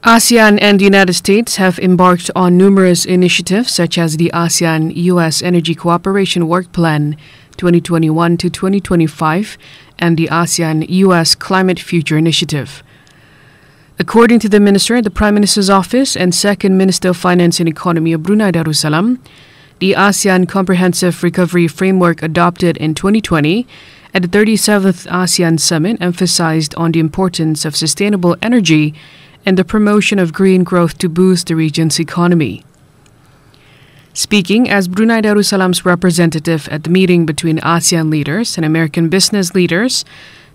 ASEAN and the United States have embarked on numerous initiatives such as the ASEAN-US Energy Cooperation Work Plan 2021 to 2025 and the ASEAN-US Climate Future Initiative. According to the Minister at the Prime Minister's Office and Second Minister of Finance and Economy of Brunei Darussalam, the ASEAN Comprehensive Recovery Framework adopted in 2020 at the 37th ASEAN Summit emphasized on the importance of sustainable energy and the promotion of green growth to boost the region's economy. Speaking as Brunei Darussalam's representative at the meeting between ASEAN leaders and American business leaders,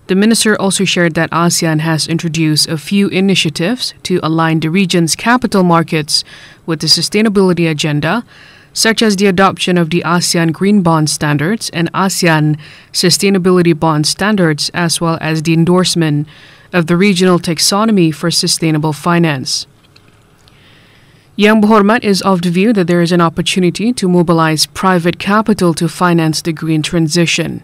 the minister also shared that ASEAN has introduced a few initiatives to align the region's capital markets with the sustainability agenda, such as the adoption of the ASEAN Green Bond Standards and ASEAN Sustainability Bond Standards, as well as the endorsement of the regional taxonomy for sustainable finance. Yang Berhormat is of the view that there is an opportunity to mobilize private capital to finance the green transition.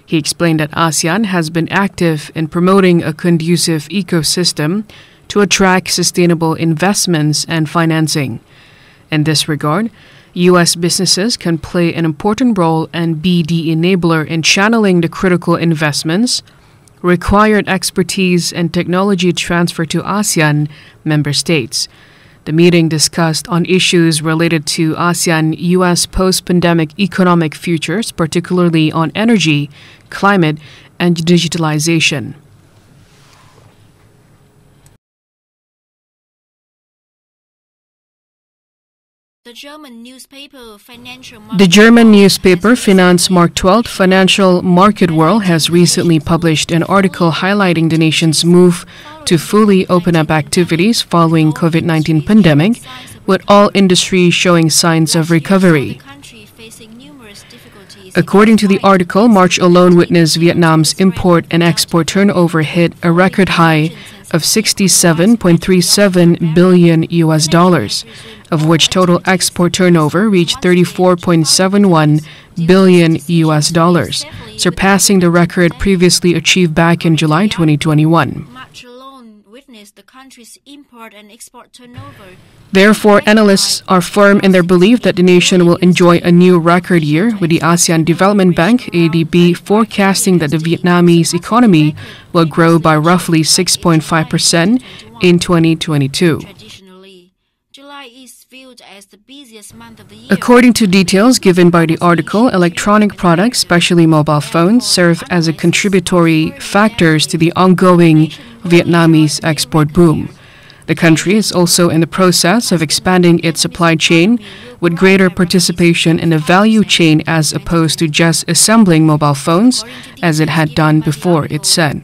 He explained that ASEAN has been active in promoting a conducive ecosystem to attract sustainable investments and financing. In this regard, U.S. businesses can play an important role and be the enabler in channeling the critical investments, required expertise and technology transfer to ASEAN member states. The meeting discussed on issues related to ASEAN-US post-pandemic economic futures, particularly on energy, climate, and digitalization. The German newspaper Finanzmarkt 12 Financial Market World has recently published an article highlighting the nation's move to fully open up activities following COVID-19 pandemic, with all industries showing signs of recovery. According to the article, March alone witnessed Vietnam's import and export turnover hit a record high of $67.37 billion, of which total export turnover reached $34.71 billion, surpassing the record previously achieved back in July 2021. Therefore, analysts are firm in their belief that the nation will enjoy a new record year, with the ASEAN Development Bank (ADB) forecasting that the Vietnamese economy will grow by roughly 6.5% in 2022. According to details given by the article, electronic products, especially mobile phones, serve as a contributory factors to the ongoing Vietnamese export boom. The country is also in the process of expanding its supply chain with greater participation in the value chain as opposed to just assembling mobile phones as it had done before, it said.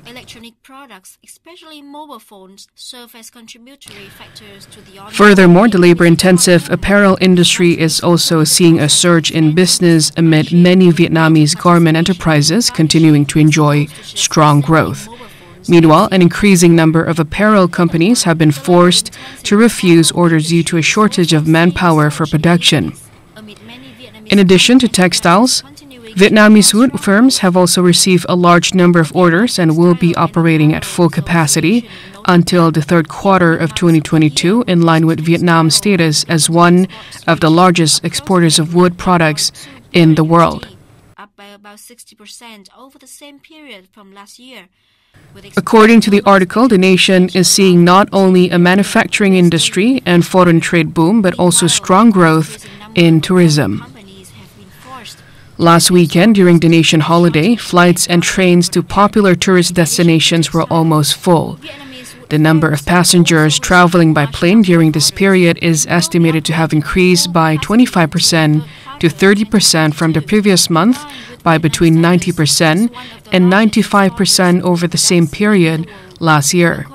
Furthermore, the labor-intensive apparel industry is also seeing a surge in business amid many Vietnamese garment enterprises continuing to enjoy strong growth. Meanwhile, an increasing number of apparel companies have been forced to refuse orders due to a shortage of manpower for production. In addition to textiles, Vietnamese wood firms have also received a large number of orders and will be operating at full capacity until the third quarter of 2022, in line with Vietnam's status as one of the largest exporters of wood products in the world. Up by about 60% over the same period from last year. According to the article, the nation is seeing not only a manufacturing industry and foreign trade boom, but also strong growth in tourism. Last weekend, during the nation holiday, flights and trains to popular tourist destinations were almost full. The number of passengers traveling by plane during this period is estimated to have increased by 25% to 30% from the previous month, by between 90% and 95% over the same period last year.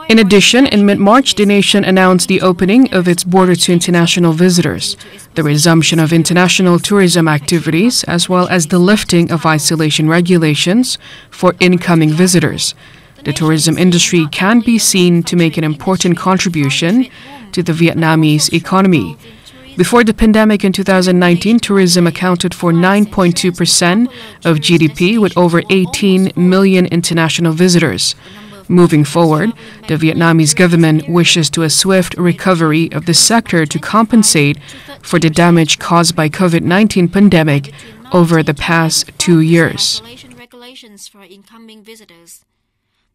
In addition, in mid-March, the nation announced the opening of its border to international visitors, the resumption of international tourism activities, as well as the lifting of isolation regulations for incoming visitors. The tourism industry can be seen to make an important contribution to the Vietnamese economy. Before the pandemic in 2019, tourism accounted for 9.2% of GDP with over 18 million international visitors. Moving forward, the Vietnamese government wishes to a swift recovery of the sector to compensate for the damage caused by COVID-19 pandemic over the past 2 years. Regulations for incoming visitors.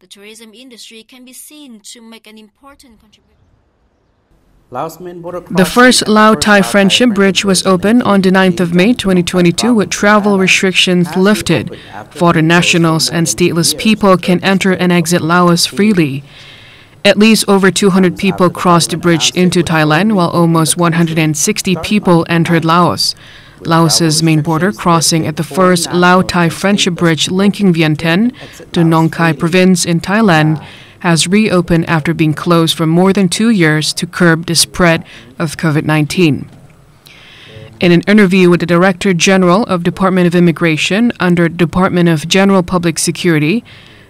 The tourism industry can be seen to make an important contribution. The first Lao-Thai Friendship Bridge was opened on the 9th of May 2022 with travel restrictions lifted. Foreign nationals and stateless people can enter and exit Laos freely. At least over 200 people crossed the bridge into Thailand, while almost 160 people entered Laos. Laos's main border crossing at the first Lao-Thai Friendship Bridge linking Vientiane to Nong Khai province in Thailand has reopened after being closed for more than 2 years to curb the spread of COVID-19. In an interview with the Director General of Department of Immigration under Department of General Public Security,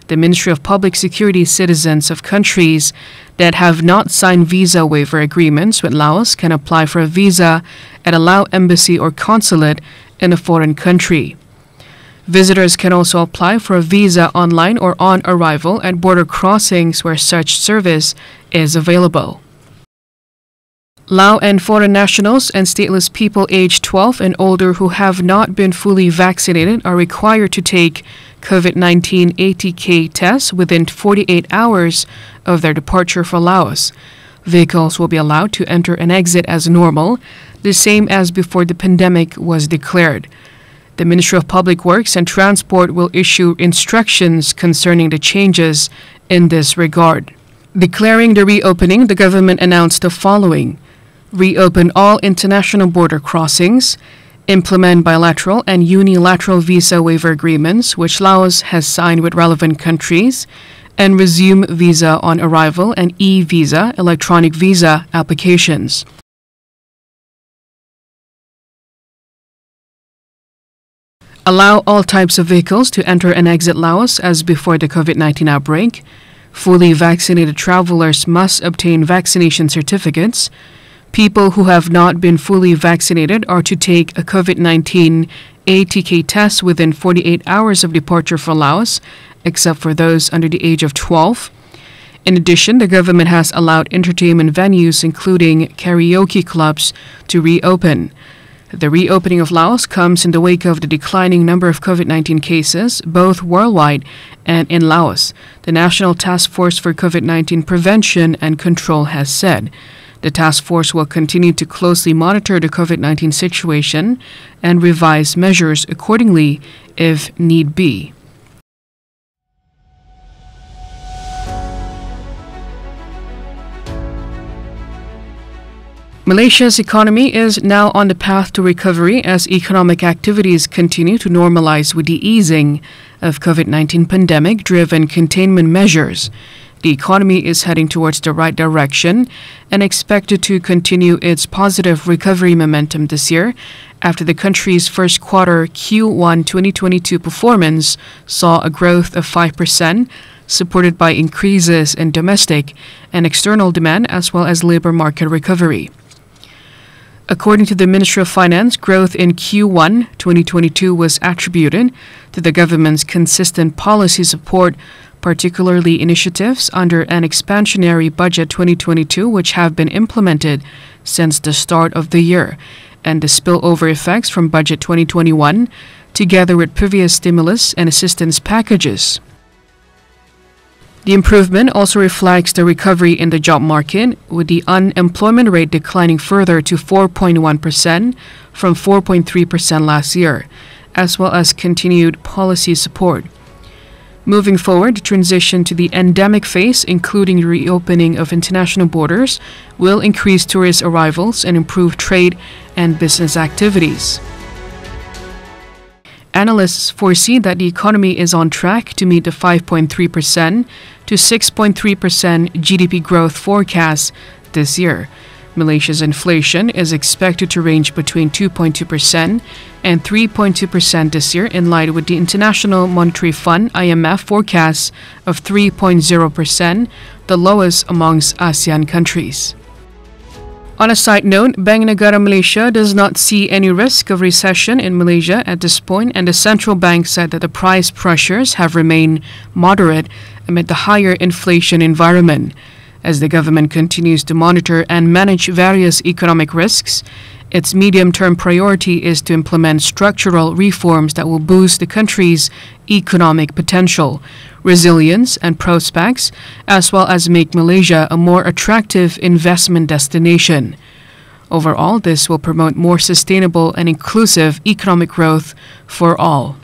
the Ministry of Public Security citizens of countries that have not signed visa waiver agreements with Laos can apply for a visa at a Lao embassy or consulate in a foreign country. Visitors can also apply for a visa online or on arrival at border crossings where such service is available. Lao and foreign nationals and stateless people aged 12 and older who have not been fully vaccinated are required to take COVID-19 ATK tests within 48 hours of their departure for Laos. Vehicles will be allowed to enter and exit as normal, the same as before the pandemic was declared. The Ministry of Public Works and Transport will issue instructions concerning the changes in this regard. Declaring the reopening, the government announced the following: reopen all international border crossings, implement bilateral and unilateral visa waiver agreements which Laos has signed with relevant countries, and resume visa on arrival and e-visa, electronic visa applications. Allow all types of vehicles to enter and exit Laos as before the COVID-19 outbreak. Fully vaccinated travelers must obtain vaccination certificates. People who have not been fully vaccinated are to take a COVID-19 ATK test within 48 hours of departure for Laos, except for those under the age of 12. In addition, the government has allowed entertainment venues, including karaoke clubs, to reopen. The reopening of Laos comes in the wake of the declining number of COVID-19 cases, both worldwide and in Laos, the National Task Force for COVID-19 Prevention and Control has said. The task force will continue to closely monitor the COVID-19 situation and revise measures accordingly if need be. Malaysia's economy is now on the path to recovery as economic activities continue to normalize with the easing of COVID-19 pandemic-driven containment measures. The economy is heading towards the right direction and expected to continue its positive recovery momentum this year after the country's first quarter Q1 2022 performance saw a growth of 5%, supported by increases in domestic and external demand as well as labor market recovery. According to the Ministry of Finance, growth in Q1 2022 was attributed to the government's consistent policy support, particularly initiatives under an expansionary budget 2022 which have been implemented since the start of the year, and the spillover effects from budget 2021, together with previous stimulus and assistance packages. The improvement also reflects the recovery in the job market, with the unemployment rate declining further to 4.1% from 4.3% last year, as well as continued policy support. Moving forward, the transition to the endemic phase, including the reopening of international borders, will increase tourist arrivals and improve trade and business activities. Analysts foresee that the economy is on track to meet the 5.3% to 6.3% GDP growth forecast this year. Malaysia's inflation is expected to range between 2.2% and 3.2% this year, in line with the International Monetary Fund (IMF) forecast of 3.0%, the lowest amongst ASEAN countries. On a side note, Bank Negara Malaysia does not see any risk of recession in Malaysia at this point, and the central bank said that the price pressures have remained moderate amid the higher inflation environment. As the government continues to monitor and manage various economic risks, its medium-term priority is to implement structural reforms that will boost the country's economic potential, resilience and prospects, as well as make Malaysia a more attractive investment destination. Overall, this will promote more sustainable and inclusive economic growth for all.